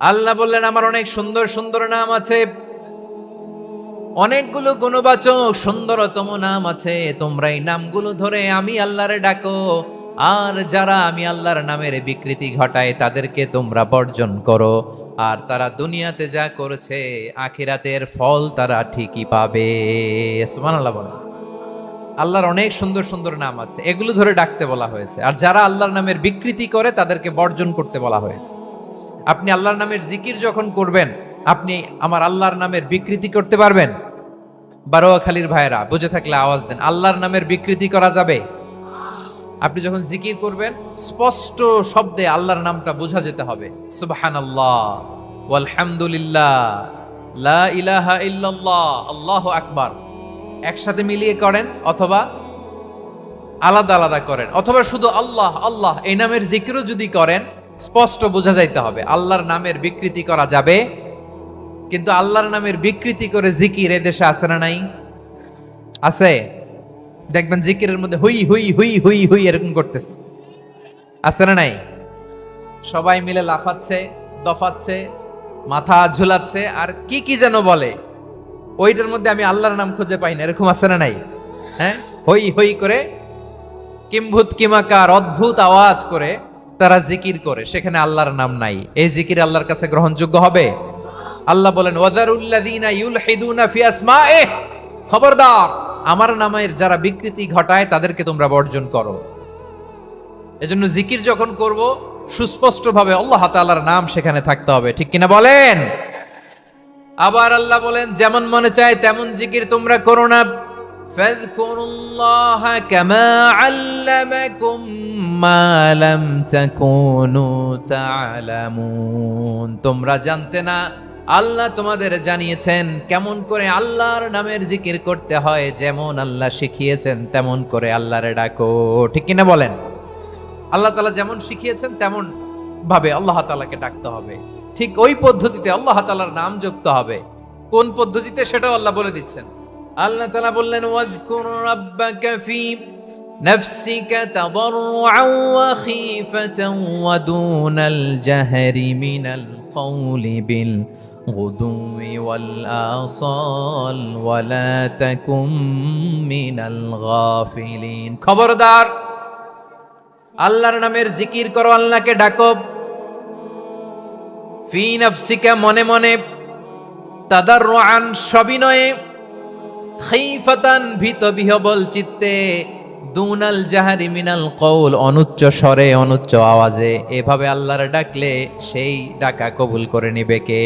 আল্লাহ বললেন আমার অনেক সুন্দর সুন্দর নাম আছে, অনেকগুলো গুণবাচক সুন্দরতম নাম আছে। তোমরা এই নামগুলো ধরে আমি আল্লাহরে ডাকো, আর যারা আমি আল্লাহর নামের বিকৃতি ঘটায় তাদেরকে তোমরা বর্জন করো। আর তারা দুনিয়াতে যা করেছে আখিরাতের ফল তারা ঠিকই পাবে। সুবহানাল্লাহ বলেন। আল্লাহর অনেক সুন্দর সুন্দর নাম আছে, এগুলো ধরে ডাকতে বলা হয়েছে। আর যারা আল্লাহর নামের বিকৃতি করে তাদেরকে বর্জন করতে বলা হয়েছে। আপনি আল্লাহর নামের জিকির যখন করবেন, আপনি আমার আল্লাহর নামের বিকৃতি করতে পারবেন? বারোয়াখালীর ভাইরা বুঝে থাকলে আওয়াজ দেন, আল্লাহর নামের বিকৃতি করা যাবে? আপনি যখন জিকির করবেন স্পষ্ট শব্দে আল্লাহর নামটা বোঝা যেতে হবে। সুবহানাল্লাহ, ওয়ালহামদুলিল্লাহ, লা ইলাহা ইল্লাল্লাহ, আল্লাহু আকবার। একসাথে মিলিয়ে করেন অথবা আলাদা আলাদা করেন, অথবা শুধু আল্লাহ আল্লাহ এই নামের জিকিরও যদি করেন স্পষ্ট বোঝা যাইতে হবে। আল্লাহর নামের বিকৃতি করা যাবে, কিন্তু আল্লাহর নামের বিকৃতি করে জিকির এদেশে আছে না নাই? আছে। দেখবেন জিকিরের মধ্যে হুই হুই হুই হুই হুই এরকম করতেছে, আছে না নাই? সবাই মিলে লাফাচ্ছে, দফাচ্ছে, মাথা ঝুলাচ্ছে, আর কি কি যেন বলে, ওইটার মধ্যে আমি আল্লাহর নাম খুঁজে পাই না, এরকম আছে না নাই? হ্যাঁ, হই হই করে কিম্ভূত কিমাকার অদ্ভুত আওয়াজ করে তারা জিকির করে, সেখানে আল্লাহর নাম নাই। এই জিকির আল্লাহর কাছে গ্রহণযোগ্য হবে? আল্লাহ বলেন ওয়াযারুল্লাযীনা ইউলহিদুনা ফি আসমাইহি, খবরদার আমার নামের যারা বিকৃতি ঘটায় তাদেরকে তোমরা বর্জন করো। এজন্য জিকির যখন করব সুস্পষ্টভাবে আল্লাহ তাআলার নাম সেখানে থাকতে হবে, ঠিক কিনা বলেন? আবার আল্লাহ বলেন যেমন মনে চায় তেমন জিকির তোমরা করো না। ফাযকুরুল্লাহা কামা আল্লামাকুম মা লাম তাকুনু তা'লামুন। তোমরা জানতে না, আল্লাহ তোমাদের জানিয়েছেন কেমন করে আল্লাহর নামের জিকির করতে হয়। যেমন আল্লাহ শিখিয়েছেন তেমন করে আল্লাহরে ডাকো, ঠিক কিনা বলেন? আল্লাহ তাআলা যেমন শিখিয়েছেন তেমন ভাবে আল্লাহ তাআলাকে ডাকতে হবে, ঠিক ওই পদ্ধতিতে আল্লাহ তাআলার নাম যুক্ত হবে। কোন পদ্ধতিতে সেটাও আল্লাহ বলে দিচ্ছেন। আল্লাহ তাআলা বললেন ওয়াজকুর রাব্বাকা ফি নাফসিকা তাদাররুআন ওয়া খীফাতান ওয়া দুনাল জাহরি মিনাল কওলি বিল গুদুই ওয়াল আসাল ওয়া লা তাকুম মিনাল গাফিলিন। খবরদার আল্লাহর নামের জিকির করো, আল্লাহকে ডাকো। ফি নাফসিকা মনে মনে, তাদাররুআন সবিনয়ে, খাইফাতান ভীত বিহবল চিত্তে, দুনাল জাহারি মিনাল কওল অনুচ্চ স্বরে অনুচ্চ আওয়াজে। এভাবে আল্লাহর ডাকলে সেই ডাকা কবুল করে নিবে কে?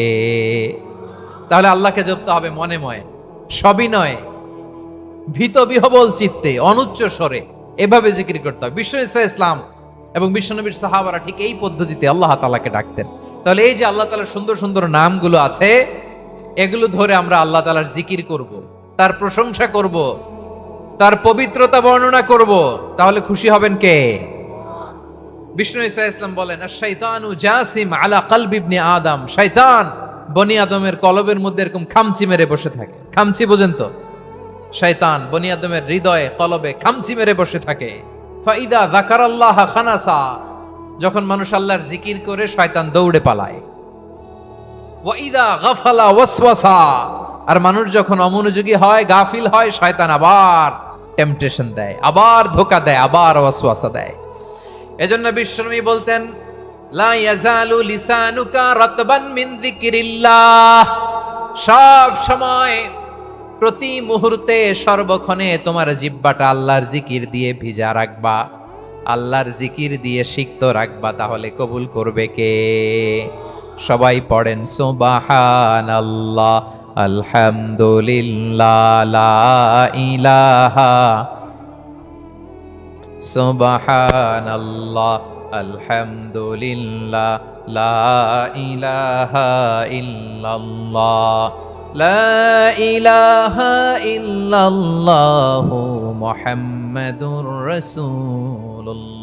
তাহলে আল্লাহকে জপতে হবে মনে মনে, সবিনয়ে, ভীত বিহবল চিত্তে, অনুচ্চ স্বরে, এভাবে জিকির করতে হবে। বিশ্ব ইসলাম এবং বিশ্বনবীর সাহাবারা ঠিক এই পদ্ধতিতে আল্লাহ তাআলাকে ডাকতেন। তাহলে এই যে আল্লাহ তাআলার সুন্দর সুন্দর নামগুলো আছে, এগুলো ধরে আমরা আল্লাহ তাআলার জিকির করব, তার প্রশংসা করব, তার পবিত্রতা বর্ণনা করব, তাহলে খুশি হবেন কে? বিষ্ণু ঈসা ইসলাম বলেন আশ-শাইতানু জাসিম আলা কলবি ইবনে আদম। শয়তান বনি আদমের কলবের মধ্যে এরকম খামচি মেরে বসে থাকে। খামচি বোঝেন তো? শয়তান বনি আদমের হৃদয়ে কলবে খামচি মেরে বসে থাকে। ফাইদা যাকারাল্লাহ খানাসা, যখন মানুষ আল্লাহর জিকির করে শয়তান দৌড়ে পালায়। ওয়া ইদা গাফালা ওয়াসওয়াসা, আর মানুষ যখন অমনোযোগী হয়, গাফিল হয়, শয়তান আবার টেম্পটেশন দেয়, আবার ধোঁকা দেয়, আবার ওয়াসওয়াসা দেয়। এজন্য বিশ্বনবী বলতেন লা ইয়াজালু লিসানুকা রাতবান মিন যিকরিল্লাহ, সব সময় প্রতি মুহূর্তে সর্বক্ষণে তোমার জিহ্বাটা আল্লাহর জিকির দিয়ে ভিজা রাখবা, আল্লাহর জিকির দিয়ে সিক্ত রাখবা, তাহলে কবুল করবে কে? সবাই পড়েন সুবহানাল্লাহ, আলহামদুলিল্লাহ, লা ইলাহা, সুবহানাল্লাহ, আলহামদুলিল্লাহ, লা ইলাহা ইল্লাল্লাহ, লা ইলাহা ইল্লাল্লাহু মুহাম্মাদুর রাসূলুল্লাহ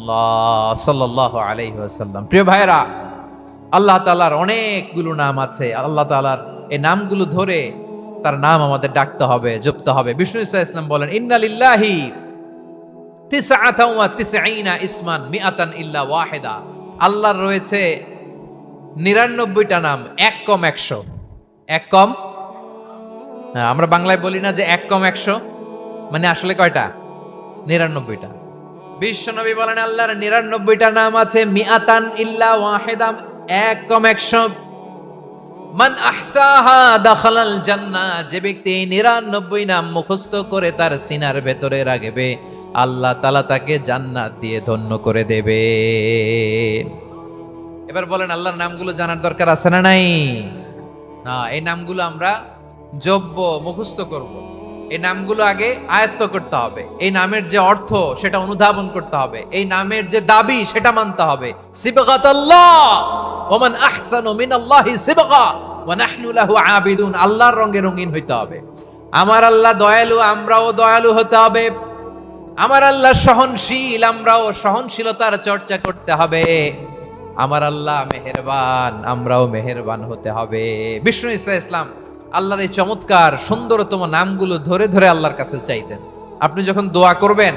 সাল্লাল্লাহু আলাইহি ওয়াসাল্লাম। প্রিয় ভাইরা, আল্লাহ তাআলার অনেকগুলো নাম আছে। আল্লাহ তাআলার এই নামগুলো ধরে তার নাম আমাদের ডাকতে হবে, জপতে হবে। বিষ্ণু ঈসা ইসলাম বলেন ইন্না লিল্লাহি তিসআতান ওয়া তিসঈনা ইসমান মিআতান ইল্লা ওয়াহিদা। আল্লাহর রয়েছে 99টা নাম, এক কম 100। এক কম, হ্যাঁ, আমরা বাংলায় বলি না যে এক কম 100, মানে আসলে কয়টা? 99টা। বিশ্বনবী বলেন আল্লাহর 99টা নাম আছে, মিআতান ইল্লা ওয়াহিদাম, এক কম 100। মান আহসাহা দাখালাল জান্নাহ, যে ব্যক্তি এই 99 নাম মুখস্থ করে তার সিনার ভেতরে রাখবে, আল্লাহ তাআলা তাকে জান্নাত দিয়ে ধন্য করে দেবে। এবার বলেন আল্লাহর নামগুলো জানার দরকার আছে না নাই? না, এই নামগুলো আমরা যোগ্য মুখস্থ করব। এই নামগুলো আগে আয়ত্ত করতে হবে। এই নামের যে অর্থ সেটা অনুধাবন করতে হবে। এই নামের যে দাবি সেটা মানতে হবে। সিবগাতাল্লাহ ওয়া মান আহসানু মিনাল্লাহি সিবগা ওয়া নাহনু লাহু আবিদুন। আল্লাহর রঙে রঙিন হইতে হবে। আমার আল্লাহ দয়ালু, আমরাও দয়ালু হতে হবে। আমার আল্লাহ সহনশীল, আমরাও সহনশীলতার চর্চা করতে হবে। আমার আল্লাহ মেহেরবান, আমরাও মেহেরবান হতে হবে। বিষ্ণু ঈসা ইসলাম আল্লাহর এই চমৎকার সুন্দরতম নামগুলো ধরে ধরে আল্লাহর কাছে চাইতেন। আপনি যখন দোয়া করবেন,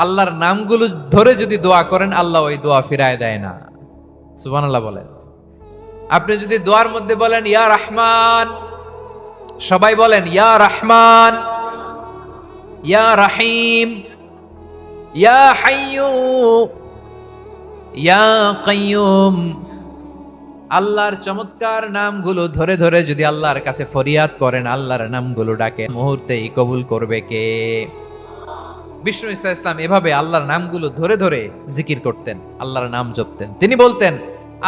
আল্লাহর নামগুলো ধরে যদি দোয়া করেন, আল্লাহ ওই দোয়া ফিরায় দেয় না। সুবহানাল্লাহ বলেন। আপনি যদি দোয়ার মধ্যে বলেন ইয়া রহমান, সবাই বলেন ইয়া রহমান, ইয়া রাহিম, ইয়া হাইয়ু, ইয়া কাইয়ুম, আল্লাহর চমৎকার নামগুলো ধরে ধরে যদি আল্লাহর কাছে ফরিয়াদ করেন, আল্লাহর নামগুলো ডাকেন, মুহূর্তেই কবুল করবে কে? বিষ্ণু ঈসা ইসলাম এভাবে আল্লাহর নামগুলো ধরে ধরে জিকির করতেন, আল্লাহর নাম জপতেন। তিনি বলতেন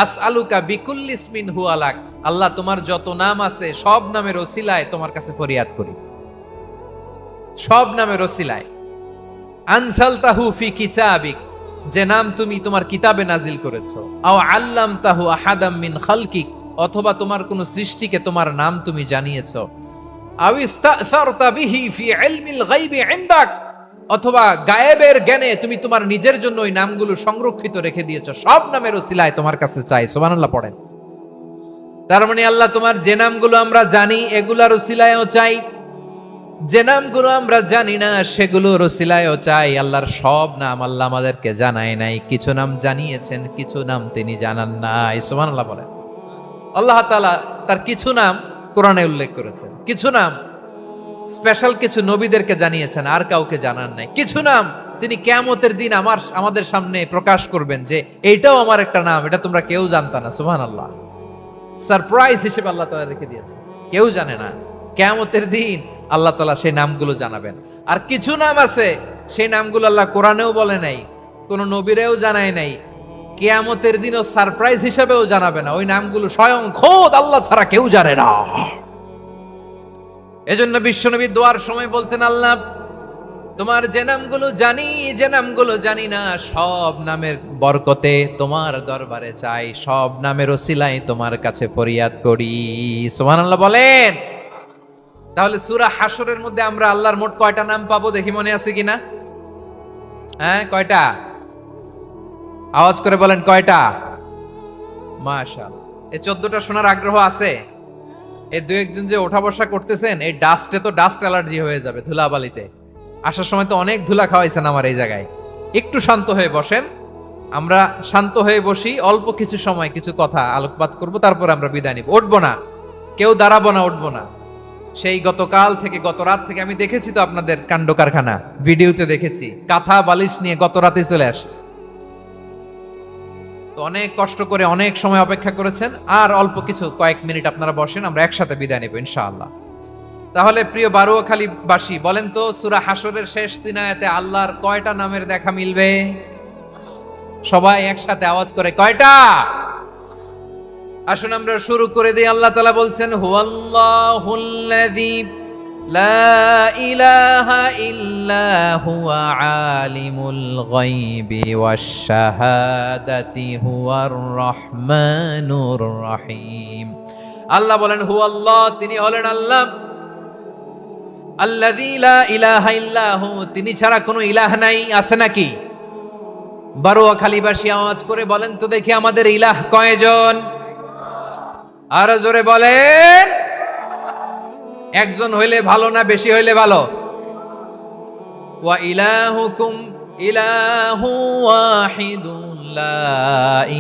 আসআলুকা বিকুল্লি ইসমিন হুয়া লাক, আল্লাহ তোমার যত নাম আছে সব নামের ওসিলায় তোমার কাছে ফরিয়াদ করি, সব নামের ওসিলায়। আনসালতাহু ফি কিতাবিক, যে নাম তুমি তোমার কিতাবে নাজিল করেছো। আও আল্লামতাহু আহাদাম মিন খালকিক, অথবা তোমার কোন সৃষ্টিকে তোমার নাম তুমি জানিয়েছো। আও ইস্তাসারতা বিহি ফি ইলমিল গায়বি ইনদাক, অথবা গায়েবের জ্ঞানে তুমি তোমার নিজের জন্য ওই নামগুলো সংরক্ষিত রেখে দিয়েছো। সব নামের ওসিলায় তোমার কাছে চাই। সুবহানাল্লাহ পড়েন। তার মানে আল্লাহ তোমার যে নামগুলো আমরা জানি এগুলার ওসিলায়ও চাই, যে নামগুলো আমরা জানি না সেগুলোর ওসিলায়ও চাই। আল্লাহর সব নাম আল্লাহ আমাদেরকে জানায় নাই, কিছু নাম জানিয়েছেন, কিছু নাম তিনি জানান নাই। সুবহানাল্লাহ বলেন। আল্লাহ তাআলা তার কিছু নাম কোরআনে উল্লেখ করেছেন, কিছু নাম স্পেশাল কিছু নবীদেরকে জানিয়েছেন, আর কাউকে জানান নাই। কিছু নাম তিনি কিয়ামতের দিন আমাদের সামনে প্রকাশ করবেন যে এইটাও আমার একটা নাম, এটা তোমরা কেউ জানতা না। সুবহানাল্লাহ, সারপ্রাইজ হিসেবে আল্লাহ তাআলা রেখে দিয়েছেন, কেউ জানে না। কিয়ামতের দিন আল্লাহ তাআলা সেই নামগুলো জানাবেন। আর কিছু নাম আছে সেই নামগুলো আল্লাহ কোরআনেও বলে নাই, কোন নবীরেও জানায় নাই, কিয়ামতের দিনও সারপ্রাইজ হিসেবেও জানাবে না। ওই নামগুলো স্বয়ং খোদ আল্লাহ ছাড়া কেউ জানে না। এজন্য বিশ্বনবী দোয়ার সময় বলতেন, আল্লাহ তোমার যে নামগুলো জানি, যে নামগুলো জানি না, সব নামের বরকতে তোমার দরবারে চাই, সব নামের ওসিলায় তোমার কাছে ফরিয়াদ করি। সুবহানাল্লাহ বলেন। তাহলে সূরা হাশরের মধ্যে আমরা আল্লাহর মোট কয়টা নাম পাবো দেখি, মনে আছে কিনা? হ্যাঁ, কয়টা? আওয়াজ করে বলেন কয়টা? মাশাআল্লাহ। এই 14টা শোনার আগ্রহ আছে? এই দুই একজন যে ওঠা বসা করতেছেন, এই ডাস্টে তো ডাস্ট অ্যালার্জি হয়ে যাবে, ধুলাবালিতে আসার সময় তো অনেক ধুলা খাওয়াইছেন আমার এই জায়গায়। একটু শান্ত হয়ে বসেন, আমরা শান্ত হয়ে বসি, অল্প কিছু সময় কিছু কথা আলোকপাত করব, তারপর আমরা বিদায় নিব। উঠবো না, কেউ দাঁড়াবো না, উঠবো না। সেই গতকাল থেকে, গত রাত থেকে আমি দেখেছি তো আপনাদের কাণ্ড কারখানা, ভিডিওতে দেখেছি, কাঁথা বালিশ নিয়ে গত রাতে চলে আসছে। তো অনেক কষ্ট করে অনেক সময় অপেক্ষা করেছেন, আর অল্প কিছু কয়েক মিনিট আপনারা বসেন, আমরা একসাথে বিদায় নেব ইনশাআল্লাহ। তাহলে প্রিয় বারুয়াখালীবাসী, বলেন তো সূরা হাশরের শেষ 3 আয়াতে আল্লাহর কয়টা নামের দেখা মিলবে? সবাই একসাথে আওয়াজ করে কয়টা? আসুন আমরা শুরু করে দিই। আল্লাহ তাআলা বলছেন, হুয়াল্লাহুল্লাযী লা ইলাহা ইল্লা হুয়া আলিমুল গায়বি ওয়াশ শাহাদাতি হুয়ার রহমানুর রহিম। আল্লাহ বলেন হুয়াল্লাহ, তিনি হলেন আল্লাহ, আল্লাযী লা ইলাহা ইল্লা হু, তিনি ছাড়া কোনো ইলাহ নাই। আছে নাকি? বারুয়াখালীবাসী আওয়াজ করে বলেন তো দেখি, আমাদের ইলাহ কয়জন? আর জোরে বলেন। একজন হইলে ভালো না বেশি হইলে ভালো? ওয়া ইলাহুকুম ইলাহু ওয়াহিদুন লা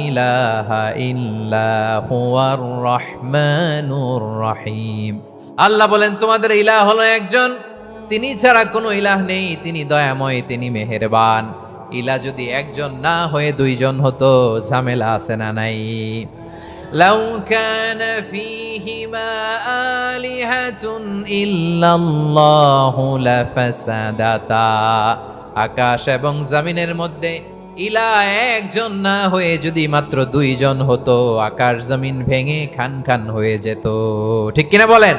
ইলাহা ইল্লা হুয়ার রহমানুর রহিম। আল্লাহ বলেন তোমাদের ইলাহ হলো একজন, তিনি ছাড়া কোনো ইলাহ নেই, তিনি দয়াময়, তিনি মেহেরবান। ইলাহ যদি একজন না হয়ে দুইজন হতো, ঝামেলা আছে না নাই? লাউ কানা ফীহিমা আলিহাতুন ইল্লাল্লাহু লাফাসাদাতা। আকাশ এবং জমিনের মধ্যে ইলাহ একজন না হয়ে যদি মাত্র দুইজন হতো, আকাশ জমিন ভেঙে খান খান হয়ে যেত। ঠিক কিনা বলেন?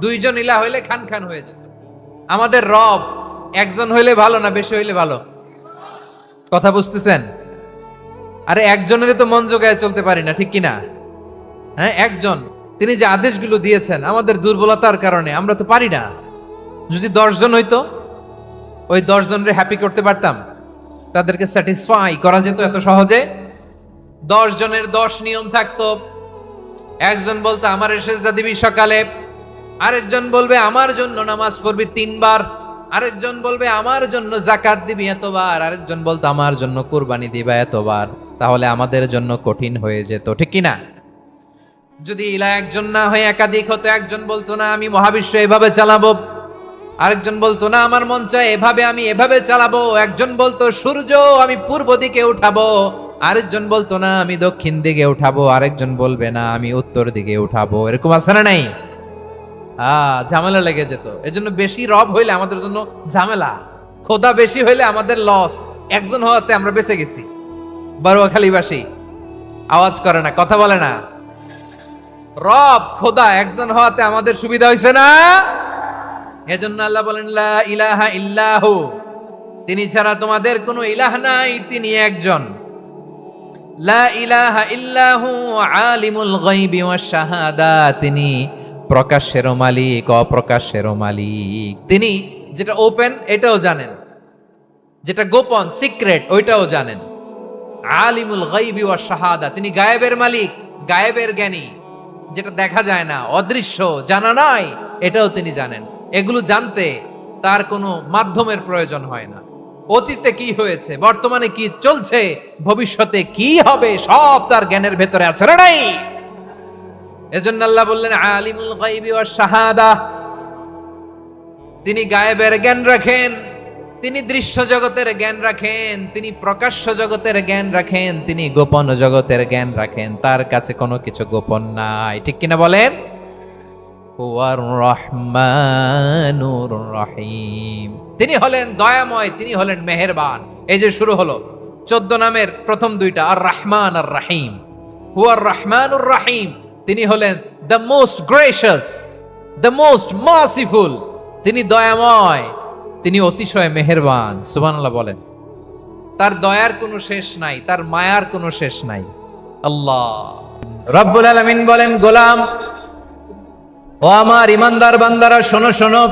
দুইজন ইলাহ হইলে খান খান হয়ে যেত। আমাদের রব একজন হইলে ভালো না বেশি হইলে ভালো? কথা বুঝতেছেন? আরে একজনের তো মন জোগায় চলতে পারি না, ঠিক কিনা? হ্যাঁ, একজন, তিনি যে আদেশগুলো দিয়েছেন আমাদের দুর্বলতার কারণে আমরা তো পারি না। যদি 10 জন হইতো, ওই 10 জনের হ্যাপি করতে পারতাম, তাদেরকে স্যাটিসফাই করা যেত এত সহজে। 10 জনের 10 নিয়ম থাকতো। একজন বলতো আমার সেজদা দিবি সকালে, আরেকজন বলবে আমার জন্য নামাজ পড়বি 3 বার, আরেকজন বলবে আমার জন্য যাকাত দিবি এতবার, আরেকজন বলতো আমার জন্য কুরবানি দিবা এতবার। তাহলে আমাদের জন্য কঠিন হয়ে যেত, ঠিক কিনা? যদি ইলাহ একজন না হয়ে একাধিক হতো, একজন বলতো না আমি মহাবিশ্ব এভাবে চালাবো, আরেকজন বলতো না আমার মন চায় এভাবে, আমি এভাবে চালাবো, একজন বলতো সূর্য আমি পূর্ব দিকে উঠাবো, আরেকজন বলতো না আমি দক্ষিণ দিকে উঠাবো, আরেকজন বলবে না আমি উত্তর দিকে উঠাবো। এরকম আছে না নাই? ঝামেলা লেগে যেত। এজন্য বেশি রব হইলে আমাদের জন্য ঝামেলা, খোদা বেশি হইলে আমাদের লস। একজন হওয়াতে আমরা বেঁচে গেছি। বারুয়াখালীবাসী আওয়াজ করে না, কথা বলে না। রব খোদা একজন হওয়াতে আমাদের সুবিধা হয়েছে না? এজন্য আল্লাহ বলেন লা ইলাহা ইল্লাহু, তিনি ছাড়া তোমাদের কোনো ইলাহ নাই, তিনি একজন। লা ইলাহা ইল্লাহু আলিমুল গায়বি ওয়াশ শাহাদা, তিনি প্রকাশের মালিক, অপ্রকাশের মালিক। তিনি যেটা ওপেন এটাও জানেন, যেটা গোপন সিক্রেট ওইটাও জানেন। আলিমুল গায়বি ওয়াশ শাহাদা, তিনি গায়েবের মালিক, গায়েবের জ্ঞানী, যেটা দেখা যায় না, অদৃশ্য, জানা নাই, এটাও তিনি জানেন। এগুলো জানতে তার কোনো মাধ্যমের প্রয়োজন হয় না। অতীতে কি হয়েছে, বর্তমানে কি চলছে, ভবিষ্যতে কি হবে, সব তার জ্ঞানের ভেতরে আছে না নাই? এজন্য আল্লাহ বললেন আলিমুল গায়বি ওয়াশ শাহাদা, তিনি গায়েবের জ্ঞান রাখেন, তিনি দৃশ্য জগতের জ্ঞান রাখেন, তিনি প্রকাশ্য জগতের জ্ঞান রাখেন, তিনি গোপন জগতের জ্ঞান রাখেন। তার কাছে কোনো কিছু গোপন নাই, ঠিক কিনা বলেন? হুয়ার রহমানুর রহিম, তিনি হলেন দয়াময়, তিনি হলেন মেহেরবান। এই যে শুরু হলো 14 নামের প্রথম দুইটা, আর রহমান আর রহিম। হুয়ার রহমানুর রহিম, তিনি হলেন the most gracious, the most merciful, তিনি দয়াময়, তিনি অতিশয় মেহেরবান। সুবহানাল্লাহ বলেন। তার দয়ার কোনো শেষ নাই, তার মায়ার কোনো শেষ নাই। আল্লাহ রব্বুল আলামিন বলেন, গোলাম ও আমার ইমানদার বান্দারা শোনো শোনো,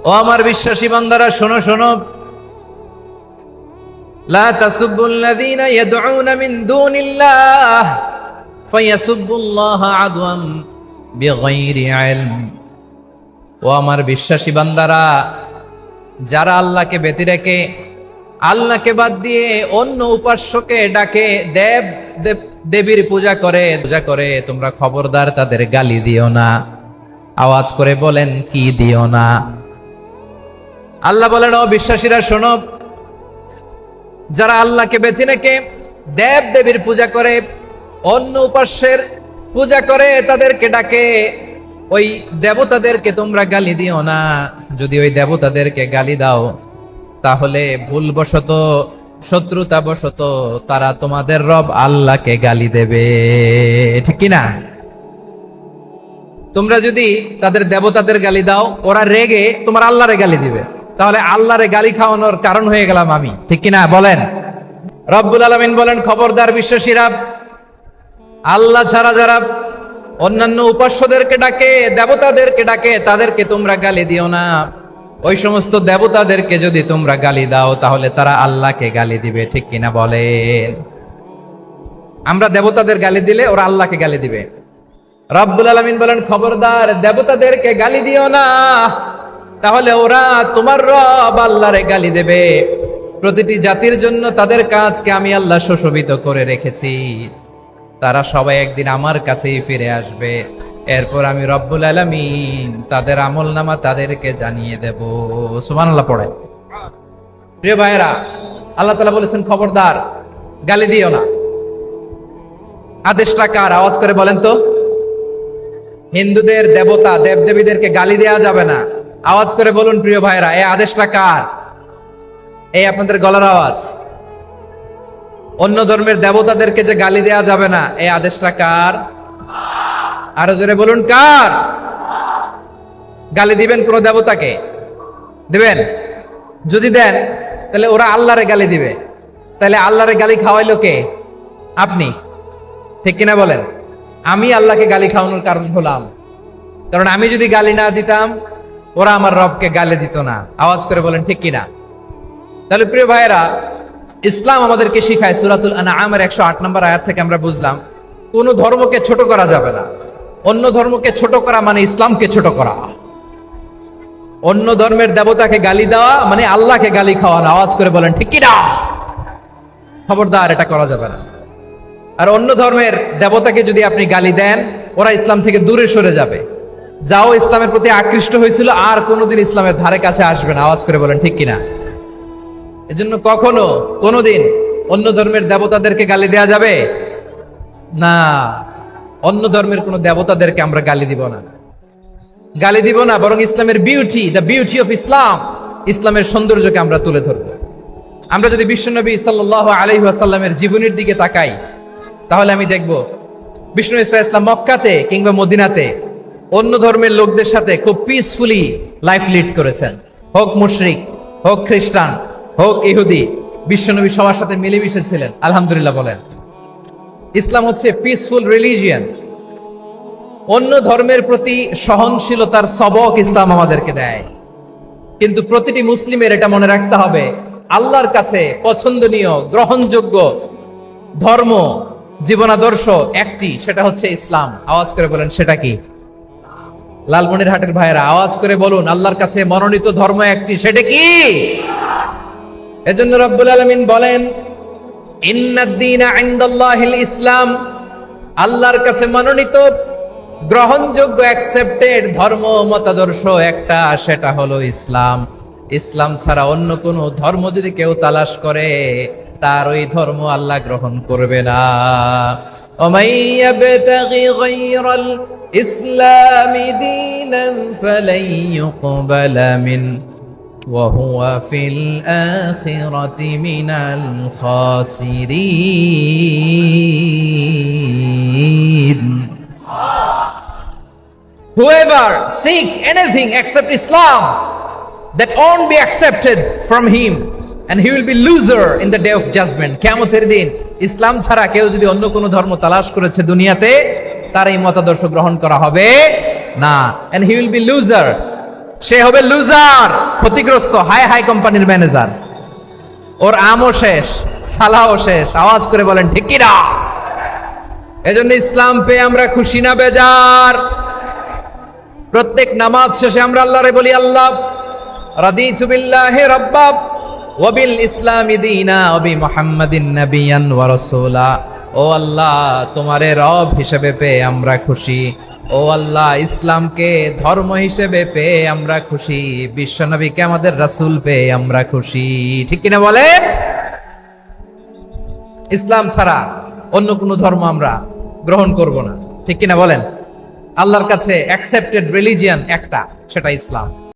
ও আমার বিশ্বাসী বান্দারা শোনো শোনো, লা তাসুবুল্লাযীনা ইয়াদউনা মিন দুনিল্লাহ ফায়াসুবুল্লাহা আদওয়ান বিগাইরি ইলম। ও আমার বিশ্বাসী বান্দারা, যারা আল্লাহকে ব্যতি রেখে, আল্লাহকে বাদ দিয়ে অন্য উপাস্যকে ডাকে, দেবীর পূজা করে, তোমরা খবরদার তাদের গালি দিও না। আওয়াজ করে বলেন, কি দিও না? আল্লাহ বলেন, ও বিশ্বাসীরা শোনো, যারা আল্লাহকে বেছে রেখে দেবীর পূজা করে, অন্য উপাস্যের পূজা করে, তাদেরকে ডাকে, ওই দেবতাদেরকে তোমরা গালি দিও না। যদি ওই দেবতাদেরকে গালি দাও, তাহলে ভুলবশত, শত্রুতাবশত তারা তোমাদের রব আল্লাহকে গালি দেবে, ঠিক কিনা? তোমরা যদি তাদের দেবতাদের গালি দাও, ওরা রেগে তোমার আল্লাহরে গালি দিবে, তাহলে আল্লাহরে গালি খাওয়ানোর কারণ হয়ে গেলাম আমি, ঠিক কিনা বলেন? রব্বুল আলামিন বলেন, খবরদার বিশ্বাসীরা, আল্লাহ ছাড়া যারা অন্যান্য উপাস্যদেরকে ডাকে, দেবতাদেরকে ডাকে, তাদেরকে তোমরা গালি দিও না। ওই সমস্ত দেবতাদেরকে যদি তোমরা গালি দাও, তাহলে তারা আল্লাহকে গালি দিবে, ঠিক কিনা বলেন? আমরা দেবতাদের গালি দিলে ওরা আল্লাহকে গালি দিবে। রব্বুল আলামিন বলেন, খবরদার দেবতাদেরকে গালি দিও না, তাহলে ওরা তোমার রব আল্লাহরে গালি দেবে। প্রতিটি জাতির জন্য তাদের কাজকে আমি আল্লাহ সুশোভিত করে রেখেছি। তারা সবাই একদিন আমার কাছেই ফিরে আসবে। এরপর আমি রব্বুল আলামিন তাদের আমলনামা তাদেরকে জানিয়ে দেব। সুবহানাল্লাহ পড়ে। প্রিয় ভাইয়েরা, আল্লাহ তাআলা বলেছেন খবরদার গালি দিও না। আদেশটা কার? আওয়াজ করে বলেন তো। হিন্দুদের দেবতা দেবদেবীদেরকে গালি দেওয়া যাবে না। আওয়াজ করে বলুন প্রিয় ভাইয়েরা, এই আদেশটা কার? এই আপনাদের গলার আওয়াজ। অন্য ধর্মের দেবতাদেরকে যে গালি দেওয়া যাবে না, এই আদেশটা কার? আরো জোরে বলুন কার? গালি দিবেন কোন দেবতাকে? দিবেন? যদি দেন তাহলে ওরা আল্লাহরে গালি দিবে। তাহলে আল্লাহরে গালি খাওয়াইলো কে? আপনি। ঠিক কিনা বলেন? আমি আল্লাহকে গালি খাওয়ানোর কারণ হলাম। কারণ আমি যদি গালি না দিতাম ওরা আমার রবকে গালি দিত না। আওয়াজ করে বলেন ঠিক কিনা? তাহলে প্রিয় ভাইয়েরা, ইসলাম আমাদেরকে শিখায়, সূরাতুল আনআমের 108 নম্বর আয়াত থেকে আমরা বুঝলাম কোন ধর্মকে ছোট করা যাবে না। অন্য ধর্মকে ছোট করা মানে ইসলামকে ছোট করা। অন্য ধর্মের দেবতাকে গালি দেওয়া মানে আল্লাহকে গালি খাওয়ানো। আওয়াজ করে বলেন ঠিক কিনা? খবরদার, এটা করা যাবে না। আর অন্য ধর্মের দেবতাকে যদি আপনি গালি দেন, ওরা ইসলাম থেকে দূরে সরে যাবে। যাও ইসলামের প্রতি আকৃষ্ট হয়েছিল আর কোনোদিন ইসলামের ধারে কাছে আসবে না। আওয়াজ করে বলেন ঠিক কিনা? এজন্য কখনো কোনোদিন অন্য ধর্মের দেবতাদেরকে গালি দেয়া যাবে না। অন্য ধর্মের কোন দেবতাদেরকে আমরা গালি দিব না, গালি দিব না। বরং ইসলামের beauty, the beauty of Islam, ইসলামের সৌন্দর্যকে আমরা তুলে ধরব। আমরা যদি বিশ্বনবী সাল্লাল্লাহু আলাইহি ওয়াসাল্লামের জীবনের দিকে তাকাই, তাহলে আমি দেখব বিষ্ণু ইসা ইসলাম মক্কাতে কিংবা মদিনাতে অন্য ধর্মের লোকদের সাথে খুব পিসফুলি লাইফ লিড করেছেন। হোক মুশরিক, হোক খ্রিস্টান, হোক ইহুদি, বিশ্বনবী সবার সাথে মিলেমিশে ছিলেন। আলহামদুলিল্লাহ বলেন। ইসলাম হচ্ছে পিসফুল রিলিজিয়ান। অন্য ধর্মের প্রতি সহনশীলতার সবক ইসলাম আমাদেরকে দেয়। কিন্তু প্রতিটি মুসলিমের এটা মনে রাখতে হবে, আল্লাহর কাছে পছন্দনীয় গ্রহণযোগ্য ধর্ম, জীবনাদর্শ একটি, সেটা হচ্ছে ইসলাম। আওয়াজ করে বলেন সেটা কি? লালমনিরহাটের ভাইয়েরা আওয়াজ করে বলুন, আল্লাহর কাছে মনোনীত ধর্ম একটি, সেটা কি? এজন্য রব্বুল আলামিন বলেন, ইন্নাদ-দীনা ইনদাল্লাহিল ইসলাম, আল্লাহর কাছে মনোনীত গ্রহণযোগ্য অ্যাকসেপ্টেড ধর্ম মতাদর্শ একটা, সেটা হলো ইসলাম। ইসলাম ছাড়া অন্য কোন ধর্ম যদি কেউ তালাশ করে, তার ওই ধর্ম আল্লাহ গ্রহণ করবে না। ওমাই ইয়াবতাগি গায়রাল ইসলামি দীনান ফালাই ইউকবালা মিন ওয়া হুয়া ফিল আখিরাতি মিনাল খাসিরিন। Whoever seek anything except Islam, that won't be accepted from him, and he will be loser in the day of judgment. কিয়ামতের দিন ইসলাম ছাড়া কেউ যদি অন্য কোনো ধর্ম তালাশ করেছে দুনিয়াতে, তার এই মতাদর্শ গ্রহণ করা হবে না। and he will be loser, সে হবে লুজার, ক্ষতিগ্রস্ত। হাই হাই কোম্পানির ম্যানেজার, ওর আমও শেষ, সালাও শেষ। আওয়াজ করে বলেন ঠিক কি না? এজন্য ইসলাম পেয়ে আমরা খুশি না বেজার? প্রত্যেক নামাজ শেষে আমরা আল্লাহরে বলি, আল্লাহ রাদিতু বিল্লাহি রাব্বা ওয়া বিল ইসলামি দীনা ওয়া বি মুহাম্মাদিন নাবিয়ান ওয়া রাসূলা। ও আল্লাহ, তোমারে রব হিসেবে পেয়ে আমরা খুশি। ও আল্লাহ, ইসলামকে ধর্ম হিসেবে পেয়ে আমরা খুশি। বিশ্বনবীকে আমাদের রাসূল পেয়ে আমরা খুশি। ঠিক কিনা বলে? ইসলাম ছাড়া অন্য কোনো ধর্ম আমরা গ্রহণ করব না। ঠিক কিনা বলেন? আল্লাহর কাছে অ্যাকসেপ্টেড রিলিজিয়ান একটা, সেটা ইসলাম।